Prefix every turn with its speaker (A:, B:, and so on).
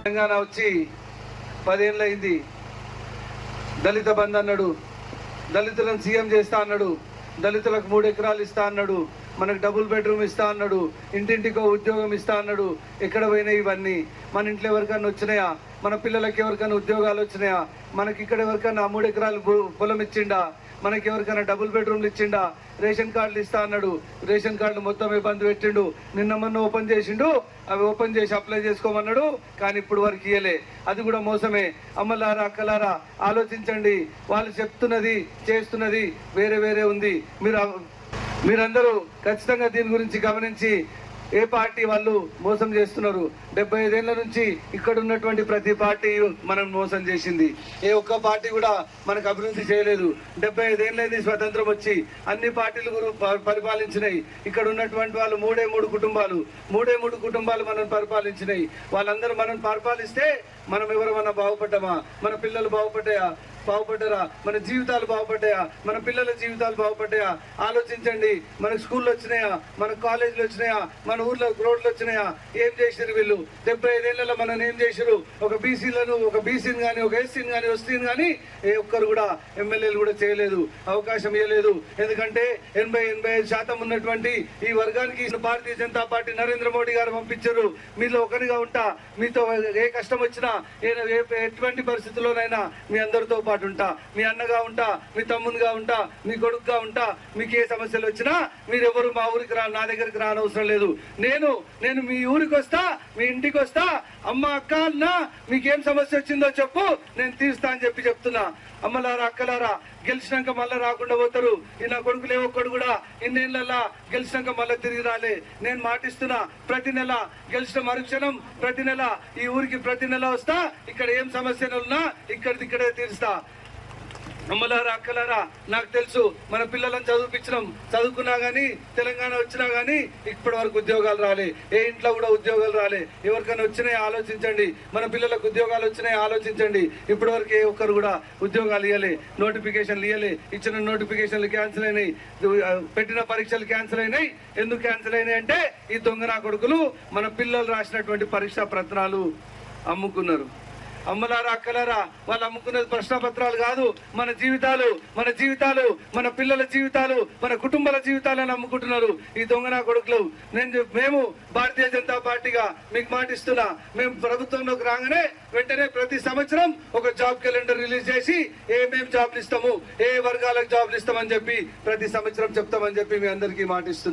A: తెలంగాణ వచ్చి 10 ఏళ్ళైంది. దళిత బంధు అన్నాడు, దళితులను సీఎం చేస్తా అన్నాడు, దళితులకు 3 ఎకరాలు ఇస్తా అన్నాడు, మనకు డబుల్ బెడ్రూమ్ ఇస్తా అన్నాడు, ఇంటింటికో ఉద్యోగం ఇస్తా అన్నాడు. ఎక్కడ పోయినాయి ఇవన్నీ? మన ఇంట్లో ఎవరికన్నా వచ్చినాయా? మన పిల్లలకి ఎవరికైనా ఉద్యోగాలు వచ్చినాయా? మనకి ఇక్కడ ఎవరికైనా 3 ఎకరాలు పొలం ఇచ్చిండా? మనకి ఎవరికైనా డబుల్ బెడ్రూమ్లు ఇచ్చిండా? రేషన్ కార్డులు ఇస్తా అన్నాడు, రేషన్ కార్డులు మొత్తం ఇబ్బంది పెట్టిండు. నిన్న మొన్న ఓపెన్ చేసిండు, అవి ఓపెన్ చేసి అప్లై చేసుకోమన్నాడు, కానీ ఇప్పుడు వరకు ఇయ్యలే. అది కూడా మోసమే. అమ్మలారా అక్కలారా ఆలోచించండి. వాళ్ళు చెప్తున్నది చేస్తున్నది వేరే వేరే ఉంది. మీరందరూ ఖచ్చితంగా దీని గురించి గమనించి ఏ పార్టీ వాళ్ళు మోసం చేస్తున్నారు. 75 ఏళ్ల నుంచి ఇక్కడ ఉన్నటువంటి ప్రతి పార్టీ మనం మోసం చేసింది. ఏ ఒక్క పార్టీ కూడా మనకు అభివృద్ధి చేయలేదు. 75 ఏళ్ళైంది స్వతంత్రం వచ్చి, అన్ని పార్టీలు పరిపాలించినాయి. ఇక్కడ ఉన్నటువంటి వాళ్ళు 3 కుటుంబాలు మనం పరిపాలించినాయి. వాళ్ళందరూ మనం పరిపాలిస్తే మనం ఎవరమన్నా బాగుపడ్డామా? మన పిల్లలు బాగుపడ్డారా? మన జీవితాలు బాగుపడ్డాయా? మన పిల్లల జీవితాలు బాగుపడ్డాయా? ఆలోచించండి. మనకు స్కూళ్ళు వచ్చినాయా? మన కాలేజీలు వచ్చినాయా? మన ఊర్లో రోడ్లు వచ్చినాయా? ఏం చేశారు వీళ్ళు? 75 ఏళ్లలో మనం ఏం చేశారు? ఒక బీసీని కానీ, ఒక ఎస్సీని కానీ, ఎస్టీని కానీ ఏ ఒక్కరు కూడా ఎమ్మెల్యేలు కూడా చేయలేదు, అవకాశం ఇవ్వలేదు. ఎందుకంటే 80-85% ఉన్నటువంటి ఈ వర్గానికి భారతీయ జనతా పార్టీ నరేంద్ర మోడీ గారు పంపించారు. మీలో ఒకరిగా ఉంటా, మీతో ఏ కష్టం వచ్చినా, ఎటువంటి పరిస్థితుల్లోనైనా మీ అందరితో పాటు ఉంటా, మీ అన్నగా ఉంటా, మీ తమ్మునిగా ఉంటా, మీ కొడుకుగా ఉంటా. మీకు ఏ సమస్యలు వచ్చినా మీరెవరు మా ఊరికి నా దగ్గరికి రానవసరం లేదు. నేను మీ ఊరికి వస్తా, మీ ఇంటికి వస్తా. అమ్మ అక్క అన్న మీకేం సమస్య వచ్చిందో చెప్పు, నేను తీరుస్తా అని చెప్తున్నా. అమ్మలారా అక్కలారా గెలిచినాక మళ్ళీ రాకుండా పోతారు. ఈ నా కొడుకులు ఒక్కడు కూడా ఇన్నేళ్ళ గెలిచినాక మళ్ళీ తిరిగి రాలే. నేను మాటిస్తున్నా, ప్రతి నెల గెలిచిన మరుక్షణం ప్రతి నెల ఈ ఊరికి ప్రతి నెల వస్తా. ఇక్కడ ఏం సమస్యలు ఉన్నా ఇక్కడే తీరుస్తా. అమ్మలారా అక్కలారా నాకు తెలుసు, మన పిల్లలను చదువుకున్నా గానీ, తెలంగాణ వచ్చినా గానీ ఇప్పటి వరకు ఉద్యోగాలు రాలే. ఏ ఇంట్లో కూడా ఉద్యోగాలు రాలే. ఎవరికైనా వచ్చినాయి ఆలోచించండి. మన పిల్లలకు ఉద్యోగాలు వచ్చినాయి ఆలోచించండి. ఇప్పటి వరకు ఏ ఒక్కరు కూడా ఉద్యోగాలు ఇవ్వలే, నోటిఫికేషన్లు ఇవ్వలే. ఇచ్చిన నోటిఫికేషన్లు క్యాన్సిల్ అయినాయి, పెట్టిన పరీక్షలు క్యాన్సిల్ అయినాయి. ఎందుకు క్యాన్సిల్ అయినాయి అంటే ఈ దొంగనా కొడుకులు మన పిల్లలు రాసినటువంటి పరీక్షా పత్రాలు అమ్ముకున్నారు. అమ్మలారా అక్కలారా వాళ్ళు అమ్ముకున్నది ప్రశ్నపత్రాలు కాదు, మన జీవితాలు, మన పిల్లల జీవితాలు, మన కుటుంబాల జీవితాలను అమ్ముకుంటున్నారు ఈ దొంగనా కొడుకులు. మేము భారతీయ జనతా పార్టీగా మీకు మాటిస్తున్నా, మేము ప్రభుత్వంలోకి రాగానే వెంటనే ప్రతి సంవత్సరం ఒక జాబ్ క్యాలెండర్ రిలీజ్ చేసి ఏమేం జాబ్లు ఇస్తాము, ఏ వర్గాలకు జాబ్లు ఇస్తామని చెప్పి ప్రతి సంవత్సరం చెప్తామని చెప్పి మీ అందరికీ మాటిస్తున్నా.